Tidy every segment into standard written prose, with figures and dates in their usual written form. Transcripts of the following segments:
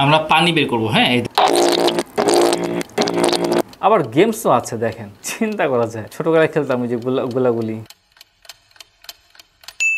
আমরা পানি বের করবো। হ্যাঁ, আবার গেমসও আছে, দেখেন, চিন্তা করা যায়। ছোটবেলায় খেলতাম ওই যে গোলাগুলি।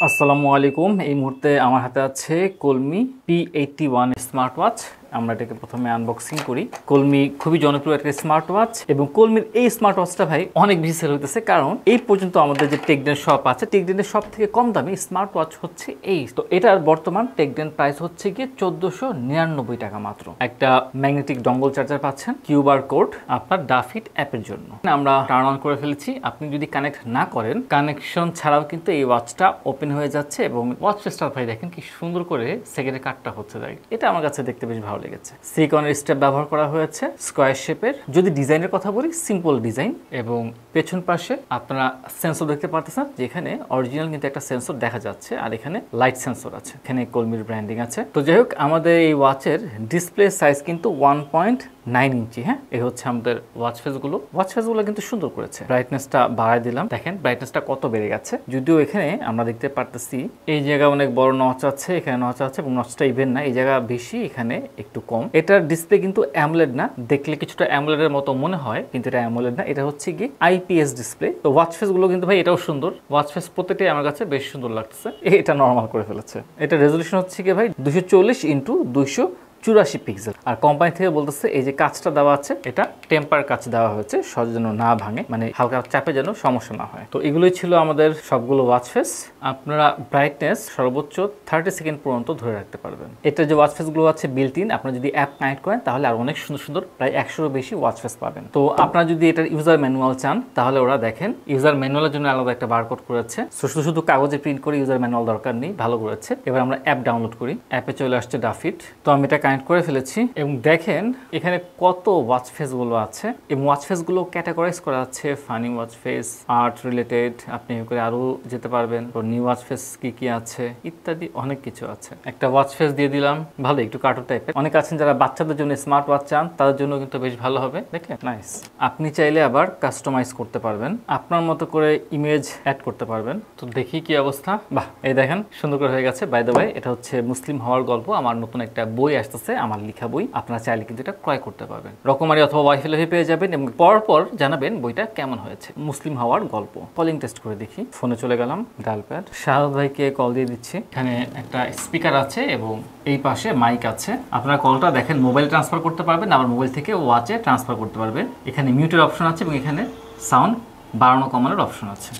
আসসালামু আলাইকুম। এই মুহূর্তে আমার হাতে আছে কলমি P81 স্মার্ট ওয়াচ। আমরা এটাকে প্রথমে আনবক্সিং করি। কলমি খুবই জনপ্রিয় একটা স্মার্ট ওয়াচ, এবং কলমির এই স্মার্ট ওয়াচটা ভাই অনেক বেশি সেল হইতেছে, কারণ এই পর্যন্ত আমাদের যে টেকডেন শপ আছে, টেকডেনের সব থেকে কম দামি স্মার্ট ওয়াচ হচ্ছে এই। তো এটার বর্তমান টেকডেন প্রাইস হচ্ছে গিয়ে 1499 টাকা মাত্র। একটা ম্যাগনেটিক ডঙ্গল চার্জার পাচ্ছেন, কিউআর কোড আপনার ডাফিট অ্যাপের জন্য। আমরা টার্ন অন করে ফেলেছি। আপনি যদি কানেক্ট না করেন, কানেকশন ছাড়াও কিন্তু এই ওয়াচটা ওপেন হয়ে যাচ্ছে, এবং ওয়াচ ফেসটা ভাই দেখেন কি সুন্দর করে সেকেন্ডে কাটটা হচ্ছে। এটা আমার কাছে দেখতে বেশ ভালো লেগেছে। সিলিকনের স্টেপ ব্যবহার করা হয়েছে স্কয়ার শেপের। যদি ডিজাইনের কথা বলি, সিম্পল ডিজাইন, এবং পেছন পাশে আপনারা সেন্সর দেখতে পারতেছেন, যেখানে অরিজিনাল কিন্তু একটা সেন্সর দেখা যাচ্ছে, আর এখানে লাইট সেন্সর আছে। এখানে কলমির ব্র্যান্ডিং আছে। তো যাই হোক, আমাদের এই ওয়াচের ডিসপ্লে সাইজ কিন্তু 1.9 ইঞ্চি। হ্যাঁ, এই হচ্ছে আমাদের ওয়াচ ফেসগুলো। ওয়াচ ফেসগুলো কিন্তু সুন্দর করেছে। ব্রাইটনেসটা বাড়ায় দিলাম, দেখেন ব্রাইটনেসটা কত বেড়ে গেছে। যদিও এখানে আমরা দেখতে পারতেছি এই জায়গায় অনেক বড় নচ আছে, এখানে নচ আছে, এবং নচটা ইভেন না, এই জায়গা বেশি, এখানে একটু কম। এটার ডিসপ্লে কিন্তু অ্যামোলেড না, দেখলে কিছুটা অ্যামোলেডের মতো মনে হয়, কিন্তু এটা অ্যামোলেড না, এটা হচ্ছে কি IPS ডিসপ্লে। তো ওয়াচ ফেস গুলো কিন্তু ভাই এটাও সুন্দর। ওয়াচ ফেস প্রত্যেকটাই আমার কাছে বেশ সুন্দর লাগতেছে। এটা নরমাল করে ফেলেছে। এটা রেজলিউশন হচ্ছে কি ভাই 240x284 পিক্সেল। আর কোম্পানি থেকে বলতেছে এই যে কাঁচটা দেওয়া আছে, এটা টেম্পার কাঁচ দেওয়া হয়েছে, সহজে যেন না ভাঙে, মানে হালকা চাপে যেন সমস্যা না হয়। তো এগুলোই ছিল আমাদের সবগুলো ওয়াচ ফেস। আপনারা ব্রাইটনেস সর্বোচ্চ 30 সেকেন্ড পর্যন্ত ধরে রাখতে পারবেন। এটা যে ওয়াচ ফেস গুলো আছে বিল্ট ইন, আপনারা যদি অ্যাপ কানেক্ট করেন তাহলে আর অনেক সুন্দর সুন্দর প্রায় 100-এরও বেশি ওয়াচ ফেস পাবেন। তো আপনারা যদি এটার ইউজার ম্যানুয়াল চান, তাহলে ওরা দেখেন ইউজার ম্যানুয়ালের জন্য আলাদা একটা বারকোড করেছে। শুধু কাগজে প্রিন্ট করে ইউজার ম্যানুয়াল দরকার নেই, ভালো করেছে। এবার আমরা অ্যাপ ডাউনলোড করি। অ্যাপে চলে আসছে ডাফিট। তো আমি এটা কানেক্ট করে ফেলেছি, এবং দেখেন এখানে কত ওয়াচ ফেস গুলো আছে, এবং ওয়াচ ফেস গুলো ক্যাটাগরাইজ করা আছে। Funny watch face, art related, আপনি করে আরো যেতে পারবেন। তো নিউ ওয়াচ ফেস কি কি আছে ইত্যাদি অনেক কিছু আছে। একটা ওয়াচ ফেস দিয়ে দিলাম, ভালো একটু কার্টুন টাইপের। অনেক আছেন যারা বাচ্চাদের জন্য স্মার্ট ওয়াচ চান, তাদের জন্য কিন্তু বেশ ভালো হবে। দেখলেন, নাইস। আপনি চাইলে আবার কাস্টমাইজ করতে পারবেন, আপনার মতো করে ইমেজ অ্যাড করতে পারবেন। তো দেখি কি অবস্থা। বাহ, এই দেখেন সুন্দর করে হয়ে গেছে। বাই দ্য ওয়ে, এটা হচ্ছে মুসলিম হওয়ার গল্প, আমার নতুন একটা বই আসতেছে, আমার লেখা বই। আপনারা চাইলে কিন্তু এটা ক্রয় করতে পারবেন, রকমারি অথবা ওয়াইফাই লাইফে পেয়ে যাবেন, এবং পর জানাবেন বইটা কেমন হয়েছে। মুসলিম হওয়ার গল্প। কলিং টেস্ট করে দেখি। ফোনে চলে গেলাম, ডায়াল প্যাড, শাহাদ ভাইকে কল দিয়ে দিচ্ছি। এখানে একটা স্পিকার আছে, এবং এই পাশে মাইক আছে। আপনারা কলটা দেখেন মোবাইল ট্রান্সফার করতে পারবেন, আবার মোবাইল থেকে ওয়াচে ট্রান্সফার করতে পারবেন। এখানে মিউটের অপশন আছে, এবং এখানে সাউন্ড বাড়ানো কমানোর অপশন আছে।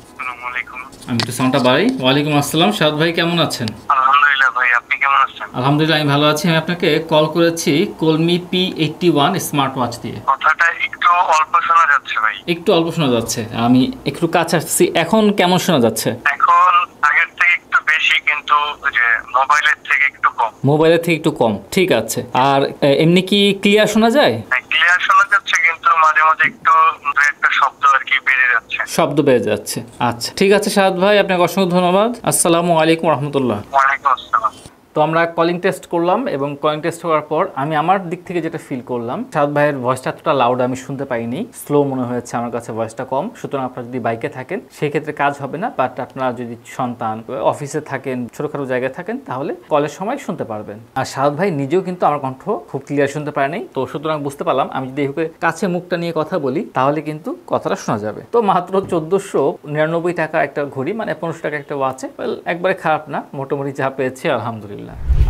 আমি একটু সাউন্ডটা বাড়াই। ওয়ালাইকুম আসসালাম, শাহাদ ভাই কেমন আছেন? আলহামদুলিল্লাহ ভাই, আপনি কেমন আছেন? আলহামদুলিল্লাহ, আমি ভালো আছি। আমি আপনাকে কল করেছি কলমি P81 স্মার্ট ওয়াচ দিয়ে। কথাটা একটু অল্প শোনা যাচ্ছে ভাই। একটু অল্প শোনা যাচ্ছে, আমি একটু কাছে আসছি। এখন কেমন শোনা যাচ্ছে? এখন আগের থেকে একটু বেশি, কিন্তু যে মোবাইলের থেকে একটু কম। মোবাইলের থেকে একটু কম, ঠিক আছে। আর এমনি কি ক্লিয়ার শোনা যায়? ক্লিয়ার শোনা যাচ্ছে, কিন্তু মাঝে মাঝে একটু দু একটা শব্দ আর কি বেড়ে যাচ্ছে। শব্দ বেড়ে যাচ্ছে, আচ্ছা ঠিক আছে। শাহাদ ভাই, আপনাকে অসংখ্য ধন্যবাদ। আসসালামু আলাইকুম রহমতুল্লাহ। ওয়ালাইকুম আসসালাম। তো আমরা কলিং টেস্ট করলাম, এবং কলিং টেস্ট করার পর আমি আমার দিক থেকে যেটা ফিল করলাম, শাহাদ ভাইয়ের ভয়েসটা এতটা লাউড আমি শুনতে পাইনি, স্লো মনে হয়েছে আমার কাছে, ভয়েসটা কম। সুতরাং আপনারা যদি বাইকে থাকেন সেই ক্ষেত্রে কাজ হবে না, বাট আপনারা যদি সন্তান, অফিসে থাকেন, ছোটখাটো জায়গায় থাকেন, তাহলে কলের সময় শুনতে পারবেন। আর শাহাদ ভাই নিজেও কিন্তু আমার কণ্ঠ খুব ক্লিয়ার শুনতে পারেনি। তো সুতরাং বুঝতে পারলাম আমি যদি এইভাবে কাছে মুখটা নিয়ে কথা বলি, তাহলে কিন্তু কথাটা শোনা যাবে। তো মাত্র 1499 টাকা একটা ঘড়ি, মানে 1500 টাকা একটা ওয়াচে, একবারে খারাপ না, মোটামুটি যা পেয়েছি আলহামদুলিল্লাহ।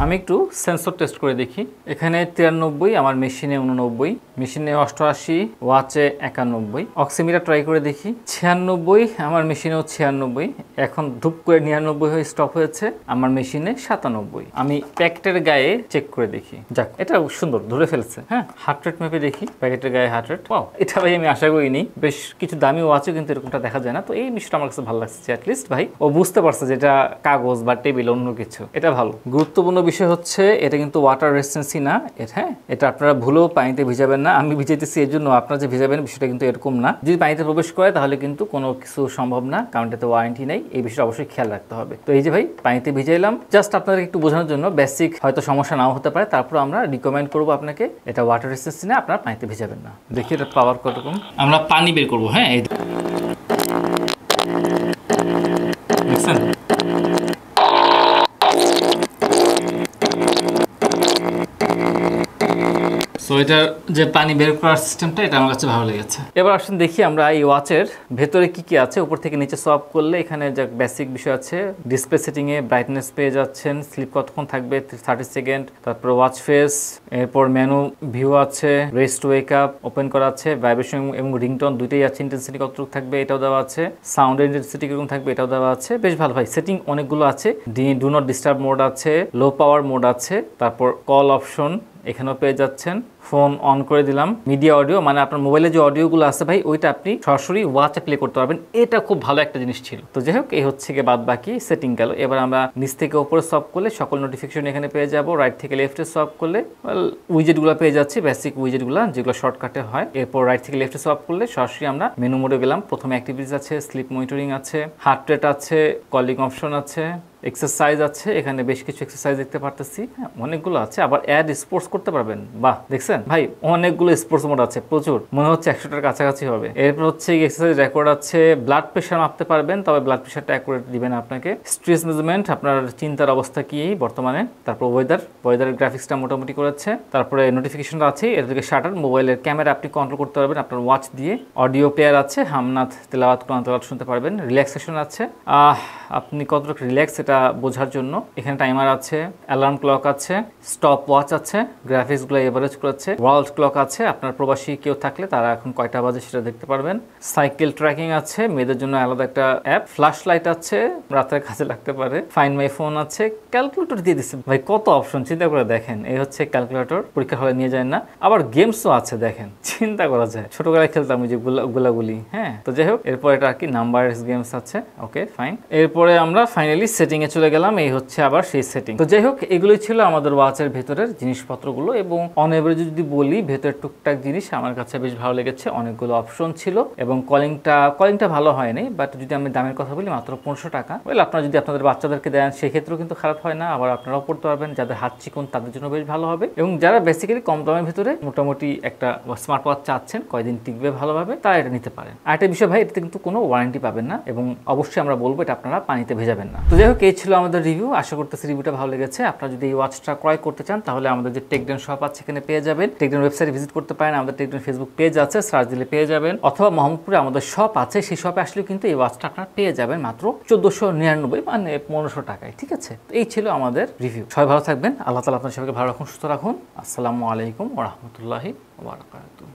আমি একটু সেন্সর টেস্ট করে দেখি। এখানে 93, আমার মেশিনে 89, মেশিনে 88, ওয়াচে 91। অক্সিমিটার ট্রাই করে দেখি, 96, আমার মেশিনেও 96। এখন ধূপ করে 99 হয়ে স্টপ হয়েছে, আমার মেশিনে 97। আমি প্যাকেটের গায়ে চেক করে দেখি। যাক, এটা সুন্দর ধরে ফেলছে। হ্যাঁ, হার্ট রেট মেপে দেখি, প্যাকেটের গায়ে হার্ট রেট। ওয়াও, এটা ভাই আমি আশা করিনি। বেশ কিছু দামি ওয়াচও কিন্তু এরকমটা দেখা যায় না। তো এই বিষয়টা আমার কাছে ভালো লাগছে, অ্যাটলিস্ট ভাই ও বুঝতে পারছে যে এটা কাগজ বা টেবিল অন্য কিছু। এটা ভালো। গুরুত্বপূর্ণ বিষয় হচ্ছে এটা কিন্তু ওয়াটার রেসিস্টেন্সি না। হ্যাঁ, এটা আপনারা ভুলেও পানিতে ভিজাবেন না। আমি ভিজাইতেছি এর জন্য, আপনারা যে ভিজাবেন বিষয়টা কিন্তু এরকম না। যদি পানিতে প্রবেশ করে তাহলে কিন্তু কোনো কিছু সম্ভব না, কারণ এটাতে ওয়ারেন্টি নেই। এই বিষয়টা অবশ্যই খেয়াল রাখতে হবে। তো এই যে ভাই পানিতে ভিজাইলাম, জাস্ট আপনাদের একটু বোঝানোর জন্য। বেসিক হয়তো সমস্যা নাও হতে পারে, তারপর আমরা রিকমেন্ড করবো আপনাকে এটা ওয়াটার রেসিস্টেন্সি না, আপনারা পানিতে ভিজাবেন না। দেখি এটা পাওয়ার কতক্ষণ। আমরা পানি বের করবো। হ্যাঁ, দেখছেন? সো এটার যে পানি বের করার সিস্টেমটা এটা আমার কাছে ভালো লেগেছে। এবার আসুন দেখি আমরা এই ওয়াচের ভেতরে কি কি আছে। উপর থেকে নিচে সোয়াপ করলে এখানে যা বেসিক বিষয় আছে, ডিসপ্লে সেটিং এ ব্রাইটনেস পেয়ে যাচ্ছেন, স্লিপ কতক্ষণ থাকবে 30 সেকেন্ড, তারপর ওয়াচ ফেস, এরপর মেনু ভিউ আছে, রেস্ট ওয়েক আপ ওপেন করা আছে, ভাইব্রেশন এবং রিংটোন দুইটাই আছে, ইন্টেন্সিটি কতটুকু থাকবে এটাও দেওয়া আছে, সাউন্ডের ইন্টেন্সিটি কিরকম থাকবে এটাও দেওয়া আছে। বেশ ভালো ভাই, সেটিং অনেকগুলো আছে। ডু নট ডিস্টার্ব মোড আছে, লো পাওয়ার মোড আছে, তারপর কল অপশন এখানেও পেয়ে যাচ্ছেন। ফোন অন করে দিলাম, মিডিয়া অডিও মানে আপনার মোবাইলে যে অডিওগুলো আছে ভাই ওইটা আপনি সরাসরি ওয়াচে প্লে করতে পারবেন, এটা খুব ভালো একটা জিনিস ছিল। তো যাই হোক, এই হচ্ছে গিয়ে বাদ বাকি সেটিং গেল। এবার আমরা নিচ থেকে উপরে সোয়াপ করলে সকল নোটিফিকেশন এখানে পেয়ে যাব, রাইট থেকে লেফটে সোয়াপ করলে উইজেটগুলো পেয়ে যাচ্ছি, বেসিক উইজেটগুলো যেগুলো শর্টকাটে হয়। এরপর রাইট থেকে লেফটে সোয়াপ করলে সরাসরি আমরা মেনু মোডে গেলাম। প্রথমে অ্যাক্টিভিটিস আছে, স্লিপ মনিটরিং আছে, হার্ট রেট আছে, কলিং অপশন আছে, এক্সারসাইজ আছে, এখানে বেশ কিছু এক্সারসাইজ দেখতে পারতেছি, হ্যাঁ অনেকগুলো আছে। আবার অ্যাড স্পোর্টস করতে পারবেন, বাহ দেখছেন ভাই অনেকগুলো স্পোর্টস মোড আছে, প্রচুর, মনে হচ্ছে 100টার কাছাকাছি হবে। এরপর হচ্ছে এক্সারসাইজ রেকর্ড আছে, ব্লাড প্রেশার মাপতে পারবেন, তবে ব্লাড প্রেশারটা অ্যাকুরেট দিবেন আপনাকে, স্ট্রেস মেজারমেন্ট, আপনার চিন্তার অবস্থা কি বর্তমানে, তারপর ওয়েদারের গ্রাফিক্সটা মোটামুটি করেছে, তারপরে নোটিফিকেশনটা আছে, এর থেকে শাটার, মোবাইলের ক্যামেরা আপনি কন্ট্রোল করতে পারবেন আপনার ওয়াচ দিয়ে, অডিও প্লেয়ার আছে, হামনাথ তেলাওয়াত কোরআন তেলাওয়াত শুনতে পারবেন, রিল্যাক্সেশন আছে, আপনি কতটুকু রিল্যাক্স এটা বোঝার জন্য এখানে টাইমার আছে, অ্যালার্ম ক্লক আছে, স্টপ ওয়াচ আছে, গ্রাফিক্সগুলো এভারেজ করেছে, ওয়ার্ল্ড ক্লক আছে, আপনার প্রবাসী কেউ থাকলে তারা এখন কয়টা বাজে সেটা দেখতে পারবেন, সাইকেল ট্র্যাকিং আছে, মেয়েদের জন্য আলাদা একটা অ্যাপ, ফ্ল্যাশ লাইট আছে, রাতের কাজে লাগতে পারে, ফাইন মাই ফোন আছে, ক্যালকুলেটর দিয়ে দিচ্ছে ভাই, কত অপশন চিন্তা করে দেখেন। এই হচ্ছে ক্যালকুলেটর, পরীক্ষা হলে নিয়ে যায় না। আবার গেমসও আছে দেখেন, চিন্তা করা যায়, ছোটবেলায় খেলতাম ওই যে গুলাগুলি, হ্যাঁ। তো যাই হোক, এরপর এটা আর কি নাম্বার গেমস আছে, ওকে ফাইন। এরপরে আমরা ফাইনালি সেটিং এ চলে গেলাম, এই হচ্ছে আবার সেই সেটিং। তো যাই হোক, এগুলোই ছিল আমাদের ওয়াচের ভেতরের জিনিসপত্রগুলো, এবং অন এভারেজ যদি বলি ভেতরের টুকটাক জিনিস আমার কাছে বেশ ভালো লেগেছে, অনেকগুলো অপশন ছিল, এবং কলিংটা ভালো হয়নি, বাট যদি আমি দামের কথা বলি মাত্র 1500 টাকা। আপনারা যদি আপনাদের বাচ্চাদেরকে দেন সেক্ষেত্রেও কিন্তু খারাপ হয় না, আবার আপনারাও পড়তে পারবেন, যাদের হাত চিকন তাদের জন্য বেশ ভালো হবে, এবং যারা বেসিক্যালি কম দামের ভিতরে মোটামুটি একটা স্মার্ট ওয়াচ চাচ্ছেন কয়দিন টিকবে ভালোভাবে, তারা এটা নিতে পারেন। আর একটা বিষয় ভাই, এটাতে কিন্তু কোনো ওয়ারেন্টি পাবেন না, এবং অবশ্যই আমরা বলবো এটা আপনারা পানিতে ভেজাবেন না। তো যাই হোক, এই ছিল আমাদের রিভিউ, আশা করতেছি রিভিউটা ভালো লেগেছে। আপনারা যদি এই ওয়াচটা ক্রয় করতে চান তাহলে আমাদের যে টেকডেন শপ আছে সেখানে পেয়ে যাবেন, টেকডেন ওয়েবসাইটে ভিজিট করতে পারেন, আমাদের টেকডেন ফেসবুক পেজ আছে, সার্চ দিলে পেয়ে যাবেন, অথবা মোহাম্মদপুরে আমাদের শপ আছে, সেই শপে আসলেও কিন্তু এই ওয়াচটা আপনারা পেয়ে যাবেন মাত্র 1499 মানে 1500 টাকায়, ঠিক আছে। তো এই ছিল আমাদের রিভিউ। সবাই ভালো থাকবেন, আল্লাহ তাআলা আপনাদের সবাইকে ভালো রাখুন, সুস্থ রাখুন। আসসালামু আলাইকুম ওয়া রাহমাতুল্লাহি ওয়া বারাকাতুহু।